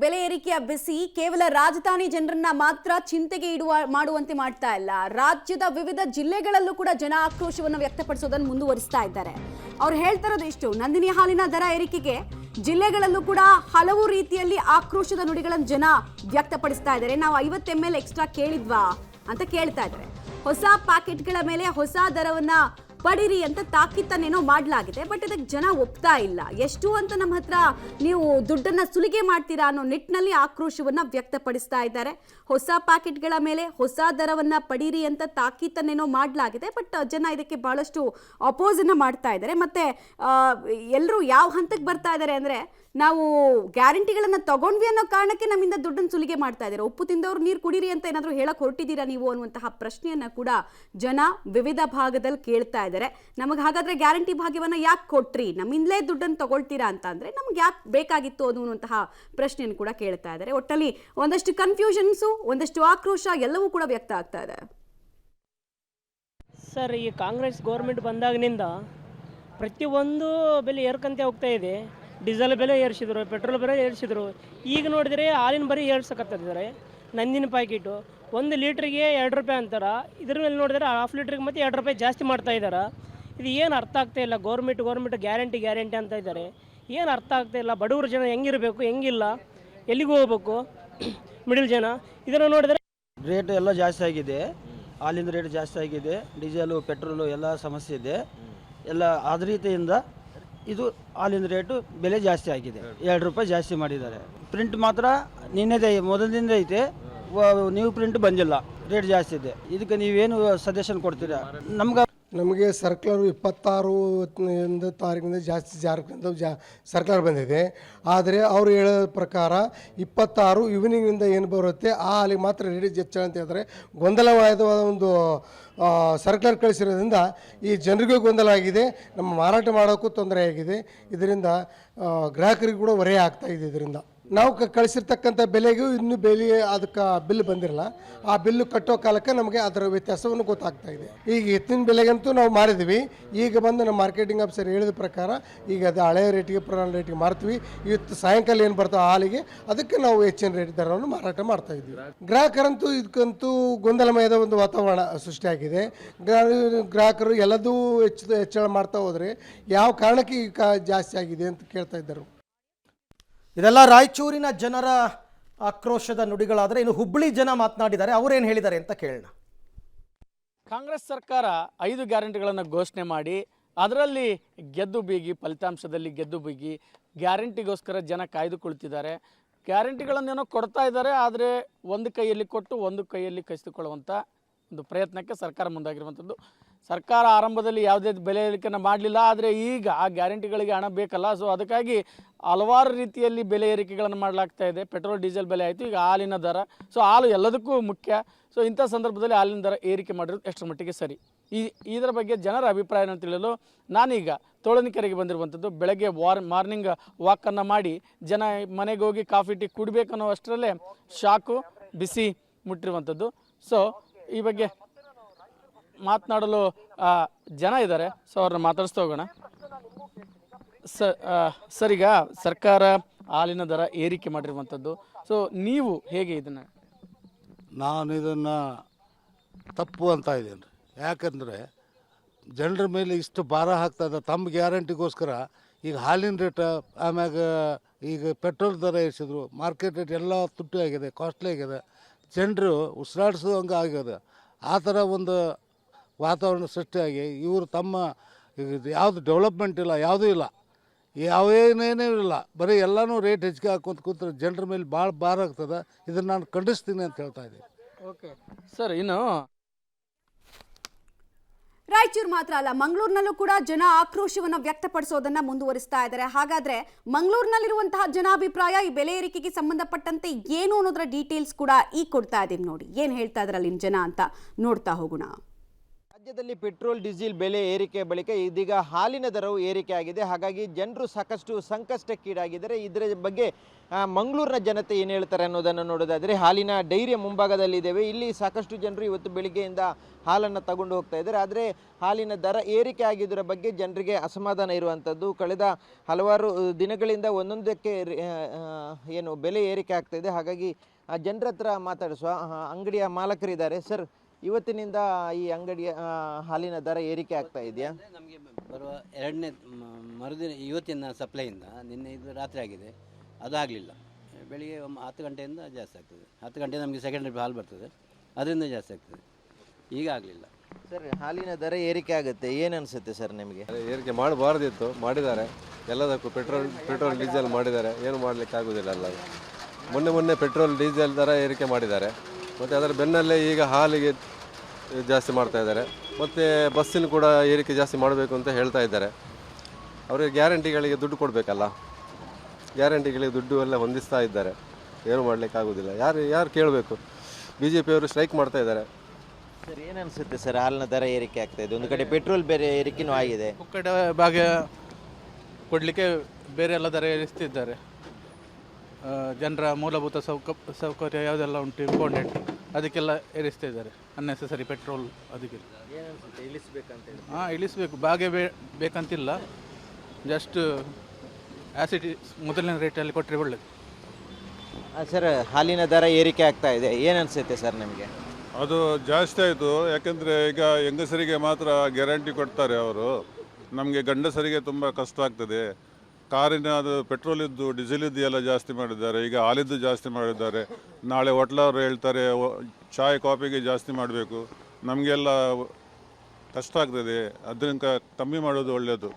ಬೆಲೆ ಏರಿಕೆಯ ಬಿಸಿ ಕೇವಲ ರಾಜಧಾನಿ ಜನರನ್ನ ಮಾತ್ರ ಚಿಂತೆಗೆ ಮಾಡುವಂತೆ ಮಾಡ್ತಾ ಇಲ್ಲ. ರಾಜ್ಯದ ವಿವಿಧ ಜಿಲ್ಲೆಗಳಲ್ಲೂ ಕೂಡ ಜನ ಆಕ್ರೋಶವನ್ನು ವ್ಯಕ್ತಪಡಿಸೋದನ್ನು ಮುಂದುವರಿಸ್ತಾ ಇದ್ದಾರೆ. ಅವ್ರು ಹೇಳ್ತಿರೋದು ಇಷ್ಟು, ನಂದಿನಿ ಹಾಲಿನ ದರ ಏರಿಕೆಗೆ ಜಿಲ್ಲೆಗಳಲ್ಲೂ ಕೂಡ ಹಲವು ರೀತಿಯಲ್ಲಿ ಆಕ್ರೋಶದ ನುಡಿಗಳನ್ನು ಜನ ವ್ಯಕ್ತಪಡಿಸ್ತಾ ಇದ್ದಾರೆ. ನಾವು 50 ml ಎಕ್ಸ್ಟ್ರಾ ಕೇಳಿದ್ವಾ ಅಂತ ಕೇಳ್ತಾ ಇದ್ದಾರೆ. ಹೊಸ ಪ್ಯಾಕೆಟ್ಗಳ ಮೇಲೆ ಹೊಸ ದರವನ್ನ ಪಡಿರಿ ಅಂತ ತಾಕೀತನ್ನೇನೋ ಮಾಡಲಾಗಿದೆ. ಬಟ್ ಇದಕ್ಕೆ ಜನ ಒಪ್ತಾ ಇಲ್ಲ. ಎಷ್ಟು ಅಂತ ನಮ್ಮ ಹತ್ರ ನೀವು ದುಡ್ಡನ್ನ ಸುಲಿಗೆ ಮಾಡ್ತೀರಾ ಅನ್ನೋ ನಿಟ್ಟಿನಲ್ಲಿ ಆಕ್ರೋಶವನ್ನ ವ್ಯಕ್ತಪಡಿಸ್ತಾ ಇದ್ದಾರೆ. ಹೊಸ ಪ್ಯಾಕೆಟ್ಗಳ ಮೇಲೆ ಹೊಸ ದರವನ್ನ ಪಡೀರಿ ಅಂತ ತಾಕೀತನ್ನೇನೋ ಮಾಡಲಾಗಿದೆ. ಬಟ್ ಜನ ಇದಕ್ಕೆ ಬಹಳಷ್ಟು ಅಪೋಸ್ ಅನ್ನ ಮಾಡ್ತಾ ಇದ್ದಾರೆ. ಮತ್ತೆ ಎಲ್ಲರೂ ಯಾವ ಹಂತಕ್ಕೆ ಬರ್ತಾ ಇದ್ದಾರೆ ಅಂದ್ರೆ, ನಾವು ಗ್ಯಾರಂಟಿಗಳನ್ನ ತಗೊಂಡ್ವಿ ಅನ್ನೋ ಕಾರಣಕ್ಕೆ ನಮ್ಮಿಂದ ದುಡ್ಡನ್ನು ಸುಲಿಗೆ ಮಾಡ್ತಾ ಇದ್ದಾರೆ. ಉಪ್ಪು ತಿಂದವ್ರು ನೀರು ಕುಡೀರಿ ಅಂತ ಏನಾದರೂ ಹೇಳಕ್ ಹೊರಟಿದ್ದೀರಾ ನೀವು ಅನ್ನುವಂತಹ ಪ್ರಶ್ನೆಯನ್ನ ಕೂಡ ಜನ ವಿವಿಧ ಭಾಗದಲ್ಲಿ ಕೇಳ್ತಾ ಇದ್ದಾರೆ. ನಮಗೆ ಹಾಗಾದ್ರೆ ಗ್ಯಾರಂಟಿ ಭಾಗ್ಯವನ್ನ ಯಾಕೆ ಕೊಟ್ರಿ, ನಮ್ಮಿಂದಲೇ ದುಡ್ಡನ್ನು ತಗೊಳ್ತೀರಾ ಅಂತ ಅಂದ್ರೆ ನಮ್ಗೆ ಯಾಕೆ ಬೇಕಾಗಿತ್ತು ಅನ್ನುವಂತಹ ಪ್ರಶ್ನೆಯನ್ನು ಕೂಡ ಕೇಳ್ತಾ ಇದ್ದಾರೆ. ಒಟ್ಟಲ್ಲಿ ಒಂದಷ್ಟು ಕನ್ಫ್ಯೂಷನ್ಸು, ಒಂದಷ್ಟು ಆಕ್ರೋಶ ಎಲ್ಲವೂ ಕೂಡ ವ್ಯಕ್ತ ಆಗ್ತಾ ಇದೆ. ಸರ್, ಈ ಕಾಂಗ್ರೆಸ್ ಗೌರ್ಮೆಂಟ್ ಬಂದಾಗಿನಿಂದ ಪ್ರತಿಯೊಂದು ಬೆಲೆ ಏರ್ಕಂತೆ ಹೋಗ್ತಾ ಇದೆ. ಡೀಸೆಲ್ ಬೆಲೆ ಏರಿಸಿದ್ರು, ಪೆಟ್ರೋಲ್ ಬೆಲೆ ಏರಿಸಿದ್ರು. ಈಗ ನೋಡಿದರೆ ಹಾಲಿನ ಬರೀ ಏರ್ಸಕತ್ತಿದ್ದಾರೆ. ನಂದಿನ ಪ್ಯಾಕೆಟು 1 ಲೀಟ್ರಿಗೆ 2 ರೂಪಾಯಿ ಅಂತಾರೆ. ಇದ್ರ ಮೇಲೆ ನೋಡಿದ್ರೆ ½ ಲೀಟ್ರಿಗೆ ಮತ್ತೆ 2 ರೂಪಾಯಿ ಜಾಸ್ತಿ ಮಾಡ್ತಾ ಇದ್ದಾರೆ. ಇದು ಏನು ಅರ್ಥ ಆಗ್ತಾ ಇಲ್ಲ. ಗೌರ್ಮೆಂಟ್ ಗ್ಯಾರಂಟಿ ಅಂತ ಇದ್ದಾರೆ. ಏನು ಅರ್ಥ ಆಗ್ತಾ ಇಲ್ಲ. ಬಡವರು ಜನ ಹೆಂಗಿರಬೇಕು, ಹೆಂಗಿಲ್ಲ, ಎಲ್ಲಿಗೆ ಹೋಗ್ಬೇಕು, ಮಿಡಲ್ ಜನ ಇದನ್ನು ನೋಡಿದರೆ ರೇಟ್ ಎಲ್ಲ ಜಾಸ್ತಿ ಆಗಿದೆ. ಹಾಲಿನ ರೇಟ್ ಜಾಸ್ತಿ ಆಗಿದೆ. ಡೀಸೆಲು ಪೆಟ್ರೋಲು ಎಲ್ಲ ಸಮಸ್ಯೆ ಇದೆ. ಎಲ್ಲ ಆದ ರೀತಿಯಿಂದ ಇದು ಹಾಲಿನ ರೇಟು ಬೆಲೆ ಜಾಸ್ತಿ ಆಗಿದೆ. 2 ರೂಪಾಯಿ ಜಾಸ್ತಿ ಮಾಡಿದ್ದಾರೆ. ಪ್ರಿಂಟ್ ಮಾತ್ರ ನಿನ್ನೆದೇ ಮೊದಲಿನಿಂದ ಐತೆ, ನ್ಯೂ ಪ್ರಿಂಟ್ ಬಂದಿಲ್ಲ. ರೇಟ್ ಜಾಸ್ತಿ ಇದೆ. ಇದಕ್ಕೆ ನೀವೇನು ಸಜೆಷನ್ ಕೊಡ್ತೀರಾ? ನಮಗೆ ಸರ್ಕ್ಯುಲರ್ 26 ತಾರೀಕಿನಿಂದ ಜಾಸ್ತಿ ಸರ್ಕ್ಯುಲರ್ ಬಂದಿದೆ. ಆದರೆ ಅವರು ಹೇಳೋ ಪ್ರಕಾರ 26 ಈವ್ನಿಂಗಿಂದ ಏನು ಬರುತ್ತೆ ಆ ಹಾಲಿಗೆ ಮಾತ್ರ ರೇಟ್ ಹೆಚ್ಚಳ ಅಂತ ಹೇಳಿದ್ರೆ ಗೊಂದಲವಾದ ಒಂದು ಸರ್ಕ್ಯುಲರ್ ಕಳಿಸಿರೋದ್ರಿಂದ ಈ ಜನರಿಗೂ ಗೊಂದಲ ಆಗಿದೆ, ನಮ್ಮ ಮಾರಾಟ ಮಾಡೋಕ್ಕೂ ತೊಂದರೆ ಆಗಿದೆ. ಇದರಿಂದ ಗ್ರಾಹಕರಿಗೂ ಕೂಡ ಹೊರೆ ಆಗ್ತಾ ಇದೆ. ಇದರಿಂದ ನಾವು ಕಳಿಸಿರ್ತಕ್ಕಂಥ ಬೆಲೆಗೂ ಇನ್ನೂ ಬೆಲೆ ಅದಕ್ಕೆ ಬಿಲ್ ಬಂದಿರಲ್ಲ. ಆ ಬಿಲ್ಲು ಕಟ್ಟೋ ಕಾಲಕ್ಕೆ ನಮಗೆ ಅದರ ವ್ಯತ್ಯಾಸವನ್ನು ಗೊತ್ತಾಗ್ತಾ ಇದೆ. ಈಗ ಎತ್ತಿನ ಬೆಲೆಗಂತೂ ನಾವು ಮಾರಿದ್ವಿ. ಈಗ ಬಂದು ನಮ್ಮ ಮಾರ್ಕೆಟಿಂಗ್ ಆಫೀಸರ್ ಹೇಳಿದ ಪ್ರಕಾರ ಈಗ ಅದು ಹಳೆಯ ರೇಟಿಗೆ ಪುರಾಣ ರೇಟಿಗೆ ಮಾರ್ತೀವಿ. ಇವತ್ತು ಸಾಯಂಕಾಲ ಏನು ಬರ್ತಾವೆ ಹಾಲಿಗೆ ಅದಕ್ಕೆ ನಾವು ಹೆಚ್ಚಿನ ರೇಟ್ ದರವನ್ನು ಮಾರಾಟ ಮಾಡ್ತಾ ಇದ್ವಿ. ಗ್ರಾಹಕರಂತೂ ಇದಕ್ಕಂತೂ ಗೊಂದಲಮಯದ ಒಂದು ವಾತಾವರಣ ಸೃಷ್ಟಿಯಾಗಿದೆ. ಗ್ರಾಹಕರು ಎಲ್ಲದೂ ಹೆಚ್ಚಳ ಮಾಡ್ತಾ ಹೋದರೆ ಯಾವ ಕಾರಣಕ್ಕೆ ಈಗ ಜಾಸ್ತಿ ಆಗಿದೆ ಅಂತ ಕೇಳ್ತಾ ಇದ್ದರು. ಇದೆಲ್ಲ ರಾಯಚೂರಿನ ಜನರ ಆಕ್ರೋಶದ ನುಡಿಗಳಾದರೆ ಇನ್ನು ಹುಬ್ಬಳ್ಳಿ ಜನ ಮಾತನಾಡಿದ್ದಾರೆ. ಅವರೇನು ಹೇಳಿದ್ದಾರೆ ಅಂತ ಕೇಳೋಣ. ಕಾಂಗ್ರೆಸ್ ಸರ್ಕಾರ 5 ಗ್ಯಾರಂಟಿಗಳನ್ನು ಘೋಷಣೆ ಮಾಡಿ ಅದರಲ್ಲಿ ಗೆದ್ದು ಬೀಗಿ, ಫಲಿತಾಂಶದಲ್ಲಿ ಗೆದ್ದು ಬೀಗಿ ಗ್ಯಾರಂಟಿಗೋಸ್ಕರ ಜನ ಕಾಯ್ದುಕೊಳ್ತಿದ್ದಾರೆ. ಗ್ಯಾರಂಟಿಗಳನ್ನೇನೋ ಕೊಡ್ತಾ ಇದ್ದಾರೆ, ಆದರೆ ಒಂದು ಕೈಯಲ್ಲಿ ಕೊಟ್ಟು ಒಂದು ಕೈಯಲ್ಲಿ ಕಸಿದುಕೊಳ್ಳುವಂಥ ಒಂದು ಪ್ರಯತ್ನಕ್ಕೆ ಸರ್ಕಾರ ಮುಂದಾಗಿರುವಂಥದ್ದು. ಸರ್ಕಾರ ಆರಂಭದಲ್ಲಿ ಯಾವುದೇ ಬೆಲೆ ಏರಿಕೆಯನ್ನು ಮಾಡಲಿಲ್ಲ, ಆದರೆ ಈಗ ಆ ಗ್ಯಾರಂಟಿಗಳಿಗೆ ಹಣ ಬೇಕಲ್ಲ. ಸೊ ಅದಕ್ಕಾಗಿ ಹಲವಾರು ರೀತಿಯಲ್ಲಿ ಬೆಲೆ ಏರಿಕೆಗಳನ್ನು ಮಾಡಲಾಗ್ತಾ ಇದೆ. ಪೆಟ್ರೋಲ್ ಡೀಸೆಲ್ ಬೆಲೆ ಆಯಿತು, ಈಗ ಹಾಲಿನ ದರ. ಸೊ ಹಾಲು ಎಲ್ಲದಕ್ಕೂ ಮುಖ್ಯ. ಸೊ ಇಂಥ ಸಂದರ್ಭದಲ್ಲಿ ಹಾಲಿನ ದರ ಏರಿಕೆ ಮಾಡಿರೋದು ಎಷ್ಟರ ಮಟ್ಟಿಗೆ ಸರಿ, ಇದರ ಬಗ್ಗೆ ಜನರ ಅಭಿಪ್ರಾಯವನ್ನು ತಿಳಿಯಲು ನಾನೀಗ ತೋಳನಿಕೆರೆಗೆ ಬಂದಿರುವಂಥದ್ದು. ಬೆಳಗ್ಗೆ ಮಾರ್ನಿಂಗ್ ವಾಕನ್ನು ಮಾಡಿ ಜನ ಮನೆಗೆ ಹೋಗಿ ಕಾಫಿ ಟೀ ಕುಡಿಬೇಕನ್ನೋ ಅಷ್ಟರಲ್ಲೇ ಶಾಕು ಬಿಸಿ ಮುಟ್ಟಿರುವಂಥದ್ದು. ಸೊ ಈ ಬಗ್ಗೆ ಮಾತನಾಡಲು ಜನ ಇದ್ದಾರೆ. ಸೊ ಅವ್ರನ್ನ ಮಾತಾಡಿಸ್ತಾ ಹೋಗೋಣ. ಸರ್, ಈಗ ಸರ್ಕಾರ ಹಾಲಿನ ದರ ಏರಿಕೆ ಮಾಡಿರುವಂಥದ್ದು, ಸೊ ನೀವು ಹೇಗೆ ಇದನ್ನು? ನಾನು ಇದನ್ನು ತಪ್ಪು ಅಂತ ಇದ್ದೇನೆ. ಯಾಕಂದರೆ ಜನರ ಮೇಲೆ ಇಷ್ಟು ಭಾರ ಹಾಕ್ತದೆ ತಮ್ಮ ಗ್ಯಾರಂಟಿಗೋಸ್ಕರ. ಈಗ ಹಾಲಿನ ರೇಟ್, ಆಮ್ಯಾಗ ಈಗ ಪೆಟ್ರೋಲ್ ದರ ಏರಿಸಿದ್ರು, ಮಾರ್ಕೆಟ್ ರೇಟ್ ಎಲ್ಲ ತುಟ್ಟಿ ಆಗಿದೆ, ಕಾಸ್ಟ್ಲಿ ಆಗಿದೆ. ಜನರು ಉಸಿರಾಡಿಸೋಂಗೆ ಆಗಿದೆ. ಆ ಥರ ಒಂದು ವಾತಾವರಣ ಸೃಷ್ಟಿಯಾಗಿ ಇವರು ತಮ್ಮ ಯಾವುದು ಡೆವಲಪ್ಮೆಂಟ್ ಇಲ್ಲ, ಯಾವುದೂ ಇಲ್ಲ, ಯಾವೇನೇನೂ ಇಲ್ಲ, ಬರೀ ಎಲ್ಲನೂ ರೇಟ್ ಹೆಚ್ಚಿಗೆ ಹಾಕೊಂತ ಕೂತ್ರೆ ಜನರ ಮೇಲೆ ಭಾಳ ಭಾರ ಆಗ್ತದೆ. ಇದನ್ನು ನಾನು ಖಂಡಿಸ್ತೀನಿ ಅಂತ ಹೇಳ್ತಾ ಇದ್ದೀನಿ. ಓಕೆ ಸರ್, ಇನ್ನು ರಾಯಚೂರು ಮಾತ್ರ ಅಲ್ಲ, ಮಂಗಳೂರಿನಲ್ಲೂ ಕೂಡ ಜನ ಆಕ್ರೋಶವನ್ನು ವ್ಯಕ್ತಪಡಿಸೋದನ್ನ ಮುಂದುವರಿಸ್ತಾ ಇದ್ದಾರೆ. ಹಾಗಾದ್ರೆ ಮಂಗಳೂರಿನಲ್ಲಿರುವಂತಹ ಜನಾಭಿಪ್ರಾಯ ಈ ಬೆಲೆ ಏರಿಕೆಗೆ ಸಂಬಂಧಪಟ್ಟಂತೆ ಏನು ಅನ್ನೋದರ ಡೀಟೇಲ್ಸ್ ಕೂಡ ಈಗ ಕೊಡ್ತಾ ಇದೀವಿ. ನೋಡಿ ಏನ್ ಹೇಳ್ತಾ ಇದ್ದಾರೆ ಅಲ್ಲಿನ ಜನ ಅಂತ ನೋಡ್ತಾ ಹೋಗೋಣ. ರಾಜ್ಯದಲ್ಲಿ ಪೆಟ್ರೋಲ್ ಡೀಸೆಲ್ ಬೆಲೆ ಏರಿಕೆ ಬಳಿಕ ಇದೀಗ ಹಾಲಿನ ದರವು ಏರಿಕೆ ಆಗಿದೆ. ಹಾಗಾಗಿ ಜನರು ಸಾಕಷ್ಟು ಸಂಕಷ್ಟಕ್ಕೀಡಾಗಿದ್ದಾರೆ. ಇದರ ಬಗ್ಗೆ ಮಂಗಳೂರಿನ ಜನತೆ ಏನು ಹೇಳ್ತಾರೆ ಅನ್ನೋದನ್ನು ನೋಡೋದಾದರೆ ಹಾಲಿನ ಡೈರಿಯ ಮುಂಭಾಗದಲ್ಲಿದ್ದೇವೆ. ಇಲ್ಲಿ ಸಾಕಷ್ಟು ಜನರು ಇವತ್ತು ಬೆಳಿಗ್ಗೆಯಿಂದ ಹಾಲನ್ನು ತಗೊಂಡು ಹೋಗ್ತಾ ಇದ್ದಾರೆ. ಆದರೆ ಹಾಲಿನ ದರ ಏರಿಕೆ ಆಗಿದ್ದರ ಬಗ್ಗೆ ಜನರಿಗೆ ಅಸಮಾಧಾನ ಇರುವಂಥದ್ದು. ಕಳೆದ ಹಲವಾರು ದಿನಗಳಿಂದ ಒಂದೊಂದಕ್ಕೆ ಏನು ಬೆಲೆ ಏರಿಕೆ ಆಗ್ತಾ ಇದೆ. ಹಾಗಾಗಿ ಜನರ ಹತ್ರ ಮಾತಾಡಿಸುವ ಅಂಗಡಿಯ ಮಾಲಕರಿದ್ದಾರೆ. ಸರ್, ಇವತ್ತಿನಿಂದ ಈ ಅಂಗಡಿಯ ಹಾಲಿನ ದರ ಏರಿಕೆ ಆಗ್ತಾ ಇದೆಯಾ? ನಮಗೆ ಬರುವ ಎರಡನೇ ಮರುದಿನ ಇವತ್ತಿನ ಸಪ್ಲೈಯಿಂದ ನಿನ್ನೆ ಇದು ರಾತ್ರಿ ಆಗಿದೆ, ಅದು ಆಗಲಿಲ್ಲ. ಬೆಳಿಗ್ಗೆ 10 ಗಂಟೆಯಿಂದ ಜಾಸ್ತಿ ಆಗ್ತದೆ. 10 ಗಂಟೆ ನಮಗೆ ಸೆಕೆಂಡ್ ಹಾಲು ಬರ್ತದೆ, ಅದರಿಂದ ಜಾಸ್ತಿ ಆಗ್ತದೆ. ಈಗ ಆಗಲಿಲ್ಲ. ಸರ್, ಹಾಲಿನ ದರ ಏರಿಕೆ ಆಗುತ್ತೆ, ಏನು ಅನಿಸುತ್ತೆ ಸರ್ ನಿಮಗೆ? ಏರಿಕೆ ಮಾಡಬಾರ್ದಿತ್ತು, ಮಾಡಿದ್ದಾರೆ. ಎಲ್ಲದಕ್ಕೂ ಪೆಟ್ರೋಲ್ ಡೀಸೆಲ್ ಮಾಡಿದ್ದಾರೆ, ಏನು ಮಾಡಲಿಕ್ಕೆ ಆಗೋದಿಲ್ಲ. ಅಲ್ಲ, ಮೊನ್ನೆ ಪೆಟ್ರೋಲ್ ಡೀಸೆಲ್ ದರ ಏರಿಕೆ ಮಾಡಿದ್ದಾರೆ. ಮತ್ತು ಅದರ ಬೆನ್ನಲ್ಲೇ ಈಗ ಹಾಲಿಗೆ ಜಾಸ್ತಿ ಮಾಡ್ತಾ ಇದ್ದಾರೆ. ಮತ್ತು ಬಸ್ಸಿನ ಕೂಡ ಏರಿಕೆ ಜಾಸ್ತಿ ಮಾಡಬೇಕು ಅಂತ ಹೇಳ್ತಾ ಇದ್ದಾರೆ. ಅವರಿಗೆ ಗ್ಯಾರಂಟಿಗಳಿಗೆ ದುಡ್ಡು ಕೊಡಬೇಕಲ್ಲ, ಗ್ಯಾರಂಟಿಗಳಿಗೆ ದುಡ್ಡು ಎಲ್ಲ ಹೊಂದಿಸ್ತಾ ಇದ್ದಾರೆ. ಏನು ಮಾಡಲಿಕ್ಕೆ ಆಗೋದಿಲ್ಲ. ಯಾರು ಕೇಳಬೇಕು? BJP ಅವರು ಸ್ಟ್ರೈಕ್ ಮಾಡ್ತಾ ಇದ್ದಾರೆ. ಸರ್, ಏನು ಅನಿಸುತ್ತೆ ಸರ್ ಹಾಲಿನ ದರ ಏರಿಕೆ ಆಗ್ತಾ ಇದೆ? ಒಂದು ಕಡೆ ಪೆಟ್ರೋಲ್ ಬೇರೆ ಏರಿಕೆನೂ ಆಗಿದೆ, ಕಡೆ ಭಾಗ್ಯ ಕೊಡಲಿಕ್ಕೆ ಬೇರೆ ಎಲ್ಲ ದರ ಏರಿಸ್ತಿದ್ದಾರೆ. ಜನರ ಮೂಲಭೂತ ಸೌಕರ್ಯ ಯಾವುದೆಲ್ಲ ಉಂಟು ಇಂಪಾರ್ಟೆಂಟ್, ಅದಕ್ಕೆಲ್ಲ ಏರಿಸ್ತಾ ಇದ್ದಾರೆ. ಅನ್ನೆಸೆಸರಿ ಪೆಟ್ರೋಲ್ ಅದಕ್ಕೆ ಇಳಿಸ್ಬೇಕು. ಭಾಗ್ಯ ಬೇಕಂತಿಲ್ಲ, ಜಸ್ಟ್ ಆ್ಯಸಿಡ್ ಮೊದಲಿನ ರೇಟಲ್ಲಿ ಕೊಟ್ಟರೆ ಒಳ್ಳೆಯದು. ಸರ್, ಹಾಲಿನ ದರ ಏರಿಕೆ ಆಗ್ತಾ ಇದೆ, ಏನು ಅನಿಸುತ್ತೆ ಸರ್ ನಿಮಗೆ? ಅದು ಜಾಸ್ತಿ ಆಯಿತು. ಯಾಕೆಂದರೆ ಈಗ ಹೆಂಗಸರಿಗೆ ಮಾತ್ರ ಗ್ಯಾರಂಟಿ ಕೊಡ್ತಾರೆ ಅವರು. ನಮಗೆ ಗಂಡಸರಿಗೆ ತುಂಬ ಕಷ್ಟ ಆಗ್ತದೆ. ಕಾರಿನ ಅದು ಪೆಟ್ರೋಲಿದ್ದು ಡೀಸೆಲಿದ್ದು ಎಲ್ಲ ಜಾಸ್ತಿ ಮಾಡಿದ್ದಾರೆ. ಈಗ ಹಾಲಿದ್ದು ಜಾಸ್ತಿ ಮಾಡಿದ್ದಾರೆ. ನಾಳೆ ಹೋಟ್ಲವ್ರು ಹೇಳ್ತಾರೆ ಚಾಯ್ ಕಾಫಿಗೆ ಜಾಸ್ತಿ ಮಾಡಬೇಕು. ನಮಗೆಲ್ಲ ಕಷ್ಟ ಆಗ್ತದೆ. ಅದರಿಂದ ಕಮ್ಮಿ ಮಾಡೋದು ಒಳ್ಳೆಯದು.